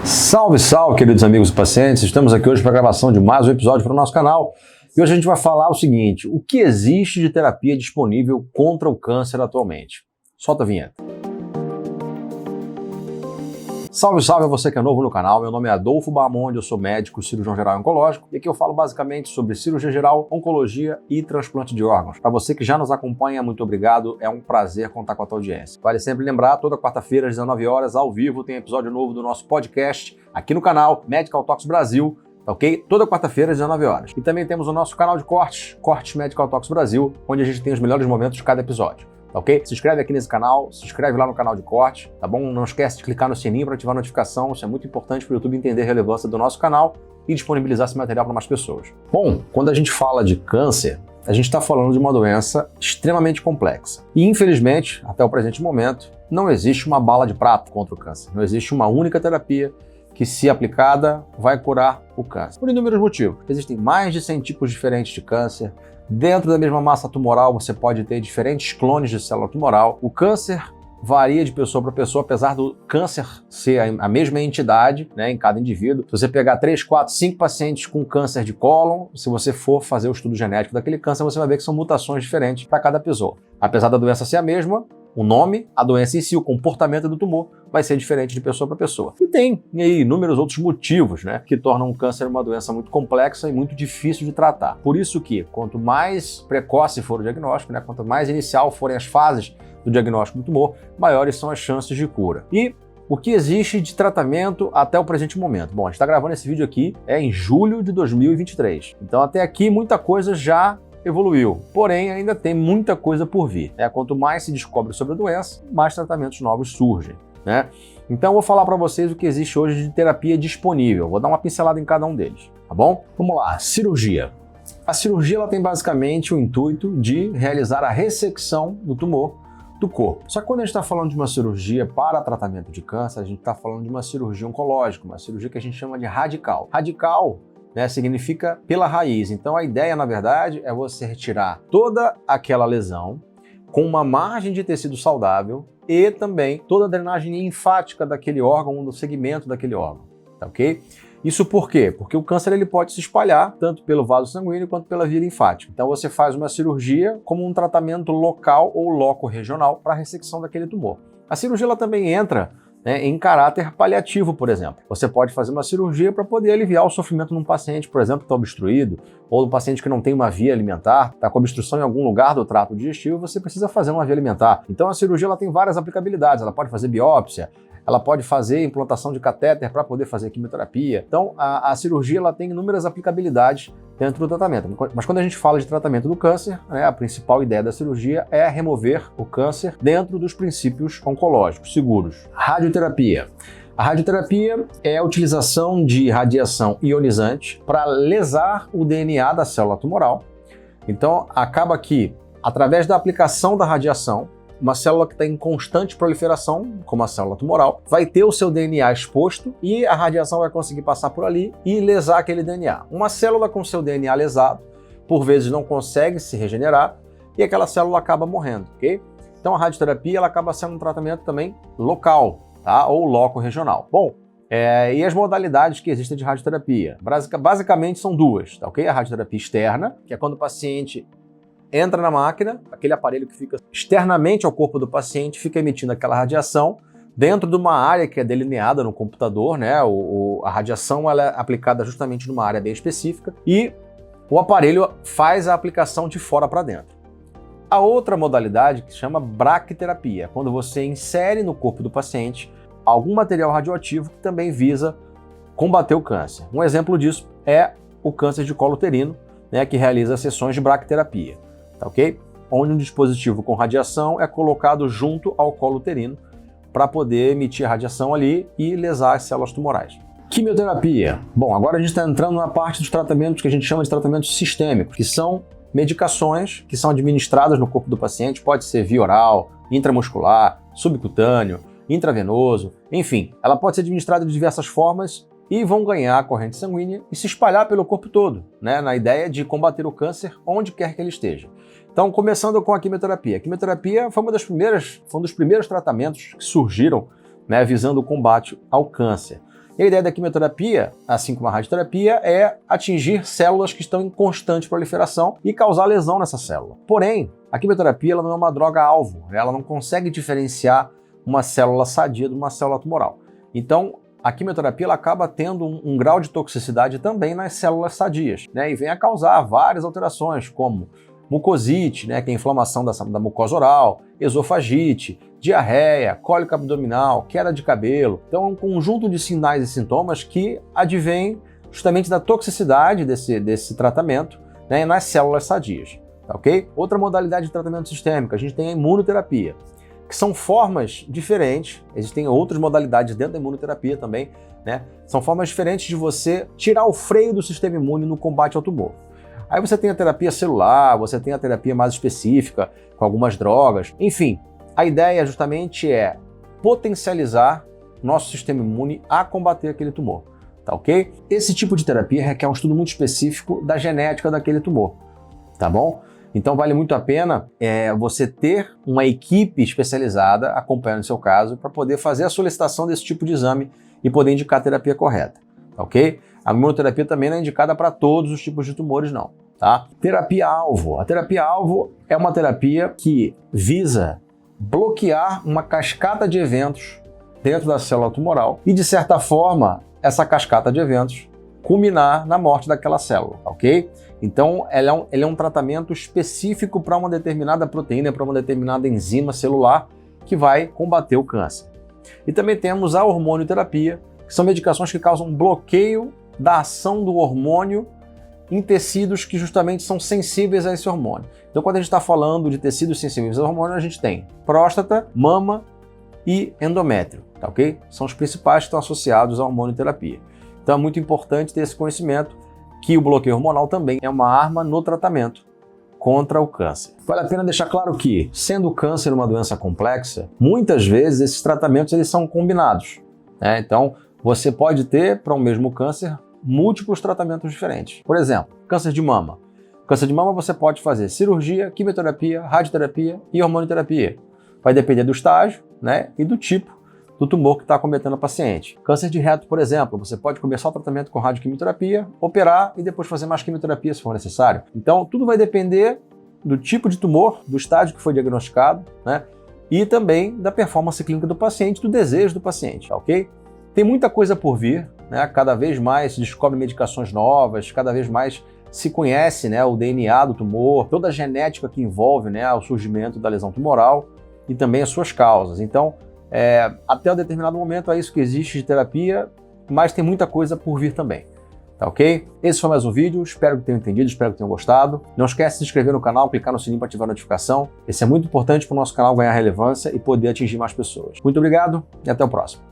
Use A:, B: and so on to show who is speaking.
A: Salve, salve, queridos amigos e pacientes! Estamos aqui hoje para a gravação de mais um episódio para o nosso canal. E hoje a gente vai falar o seguinte: o que existe de terapia disponível contra o câncer atualmente? Solta a vinheta. Salve, salve a você que é novo no canal. Meu nome é Adolfo Bahamonde, eu sou médico, cirurgião geral e oncológico, e aqui eu falo basicamente sobre cirurgia geral, oncologia e transplante de órgãos. Para você que já nos acompanha, muito obrigado, é um prazer contar com a tua audiência. Vale sempre lembrar, toda quarta-feira às 19 horas, ao vivo, tem episódio novo do nosso podcast aqui no canal Medical Talks Brasil, tá ok? Toda quarta-feira às 19 horas. E também temos o nosso canal de cortes, Cortes Medical Talks Brasil, onde a gente tem os melhores momentos de cada episódio. Tá ok? Se inscreve aqui nesse canal, se inscreve lá no canal de corte, tá bom? Não esquece de clicar no sininho para ativar a notificação, isso é muito importante para o YouTube entender a relevância do nosso canal e disponibilizar esse material para mais pessoas. Bom, quando a gente fala de câncer, a gente está falando de uma doença extremamente complexa. E infelizmente, até o presente momento, não existe uma bala de prata contra o câncer. Não existe uma única terapia que, se aplicada, vai curar o câncer. Por inúmeros motivos. Existem mais de 100 tipos diferentes de câncer. Dentro da mesma massa tumoral, você pode ter diferentes clones de célula tumoral. O câncer varia de pessoa para pessoa, apesar do câncer ser a mesma entidade, né, em cada indivíduo. Se você pegar 3, 4, 5 pacientes com câncer de cólon, se você for fazer o estudo genético daquele câncer, você vai ver que são mutações diferentes para cada pessoa. Apesar da doença ser a mesma, o nome, a doença em si, o comportamento do tumor vai ser diferente de pessoa para pessoa. E tem aí inúmeros outros motivos, né, que tornam o câncer uma doença muito complexa e muito difícil de tratar. Por isso que, quanto mais precoce for o diagnóstico, né, quanto mais inicial forem as fases do diagnóstico do tumor, maiores são as chances de cura. E o que existe de tratamento até o presente momento? Bom, a gente está gravando esse vídeo aqui em julho de 2023. Então, até aqui, muita coisa já evoluiu, porém ainda tem muita coisa por vir. Quanto mais se descobre sobre a doença, mais tratamentos novos surgem, né? Então eu vou falar para vocês o que existe hoje de terapia disponível. Vou dar uma pincelada em cada um deles, tá bom? Vamos lá, cirurgia. A cirurgia ela tem basicamente o intuito de realizar a ressecção do tumor do corpo. Só que quando a gente está falando de uma cirurgia para tratamento de câncer, a gente está falando de uma cirurgia oncológica, uma cirurgia que a gente chama de radical. Radical, né, significa pela raiz. Então a ideia, na verdade, é você retirar toda aquela lesão com uma margem de tecido saudável e também toda a drenagem linfática daquele órgão, do segmento daquele órgão, tá ok? Isso por quê? Porque o câncer ele pode se espalhar tanto pelo vaso sanguíneo quanto pela via linfática. Então você faz uma cirurgia como um tratamento local ou loco-regional para a ressecção daquele tumor. A cirurgia ela também entra, né, em caráter paliativo, por exemplo. Você pode fazer uma cirurgia para poder aliviar o sofrimento num paciente, por exemplo, que está obstruído, ou um paciente que não tem uma via alimentar, está com obstrução em algum lugar do trato digestivo, você precisa fazer uma via alimentar. Então a cirurgia ela tem várias aplicabilidades, ela pode fazer biópsia, ela pode fazer implantação de catéter para poder fazer quimioterapia. Então a cirurgia ela tem inúmeras aplicabilidades dentro do tratamento. Mas quando a gente fala de tratamento do câncer, né, a principal ideia da cirurgia é remover o câncer dentro dos princípios oncológicos seguros. Radioterapia. A radioterapia é a utilização de radiação ionizante para lesar o DNA da célula tumoral. Então acaba que, através da aplicação da radiação, uma célula que está em constante proliferação, como a célula tumoral, vai ter o seu DNA exposto e a radiação vai conseguir passar por ali e lesar aquele DNA. Uma célula com seu DNA lesado, por vezes não consegue se regenerar e aquela célula acaba morrendo, ok? Então a radioterapia ela acaba sendo um tratamento também local, tá? Ou loco-regional. Bom, e as modalidades que existem de radioterapia? Basicamente são duas, tá ok? A radioterapia externa, que é quando o paciente entra na máquina, aquele aparelho que fica externamente ao corpo do paciente, fica emitindo aquela radiação dentro de uma área que é delineada no computador, né? A radiação ela é aplicada justamente numa área bem específica e o aparelho faz a aplicação de fora para dentro. A outra modalidade que se chama braquiterapia, quando você insere no corpo do paciente algum material radioativo que também visa combater o câncer. Um exemplo disso é o câncer de colo uterino, né, que realiza sessões de braquiterapia. Tá ok? Onde um dispositivo com radiação é colocado junto ao colo uterino para poder emitir radiação ali e lesar as células tumorais. Quimioterapia. Bom, agora a gente está entrando na parte dos tratamentos que a gente chama de tratamentos sistêmicos, que são medicações que são administradas no corpo do paciente, pode ser via oral, intramuscular, subcutâneo, intravenoso, enfim, ela pode ser administrada de diversas formas e vão ganhar a corrente sanguínea e se espalhar pelo corpo todo, né, na ideia de combater o câncer onde quer que ele esteja. Então, começando com a quimioterapia. A quimioterapia foi um dos primeiros tratamentos que surgiram, né, visando o combate ao câncer. E a ideia da quimioterapia, assim como a radioterapia, é atingir células que estão em constante proliferação e causar lesão nessa célula. Porém, a quimioterapia ela não é uma droga-alvo, ela não consegue diferenciar uma célula sadia de uma célula tumoral. Então, a quimioterapia ela acaba tendo um grau de toxicidade também nas células sadias, né? E vem a causar várias alterações, como mucosite, né, que é a inflamação da mucosa oral, esofagite, diarreia, cólica abdominal, queda de cabelo. Então, é um conjunto de sinais e sintomas que advêm justamente da toxicidade desse tratamento, né, nas células sadias. Tá, ok? Outra modalidade de tratamento sistêmico, a gente tem a imunoterapia, que são formas diferentes, existem outras modalidades dentro da imunoterapia também, né? São formas diferentes de você tirar o freio do sistema imune no combate ao tumor. Aí você tem a terapia celular, você tem a terapia mais específica, com algumas drogas, enfim. A ideia justamente é potencializar nosso sistema imune a combater aquele tumor, tá ok? Esse tipo de terapia requer um estudo muito específico da genética daquele tumor, tá bom? Então vale muito a pena você ter uma equipe especializada acompanhando o seu caso para poder fazer a solicitação desse tipo de exame e poder indicar a terapia correta, tá ok? A imunoterapia também não é indicada para todos os tipos de tumores não, tá? Terapia-alvo. A terapia-alvo é uma terapia que visa bloquear uma cascata de eventos dentro da célula tumoral e, de certa forma, essa cascata de eventos culminar na morte daquela célula, ok? Então, ele é um tratamento específico para uma determinada proteína, para uma determinada enzima celular que vai combater o câncer. E também temos a hormonioterapia, que são medicações que causam bloqueio da ação do hormônio em tecidos que justamente são sensíveis a esse hormônio. Então, quando a gente está falando de tecidos sensíveis ao hormônio, a gente tem próstata, mama e endométrio, tá ok? São os principais que estão associados à hormonioterapia. Então, é muito importante ter esse conhecimento que o bloqueio hormonal também é uma arma no tratamento contra o câncer. Vale a pena deixar claro que, sendo o câncer uma doença complexa, muitas vezes esses tratamentos eles são combinados, né? Então, você pode ter, para um mesmo câncer, múltiplos tratamentos diferentes. Por exemplo, câncer de mama. Câncer de mama você pode fazer cirurgia, quimioterapia, radioterapia e hormonioterapia. Vai depender do estágio, né, e do tipo do tumor que está acometendo a paciente. Câncer de reto, por exemplo, você pode começar o tratamento com radioquimioterapia, operar e depois fazer mais quimioterapia se for necessário. Então, tudo vai depender do tipo de tumor, do estágio que foi diagnosticado, né, e também da performance clínica do paciente, do desejo do paciente, ok? Tem muita coisa por vir, né? Cada vez mais se descobre medicações novas, cada vez mais se conhece, né, o DNA do tumor, toda a genética que envolve, né, o surgimento da lesão tumoral e também as suas causas. Então, até um determinado momento é isso que existe de terapia, mas tem muita coisa por vir também. Tá ok? Esse foi mais um vídeo, espero que tenham entendido, espero que tenham gostado. Não esquece de se inscrever no canal, clicar no sininho para ativar a notificação. Esse é muito importante para o nosso canal ganhar relevância e poder atingir mais pessoas. Muito obrigado e até o próximo.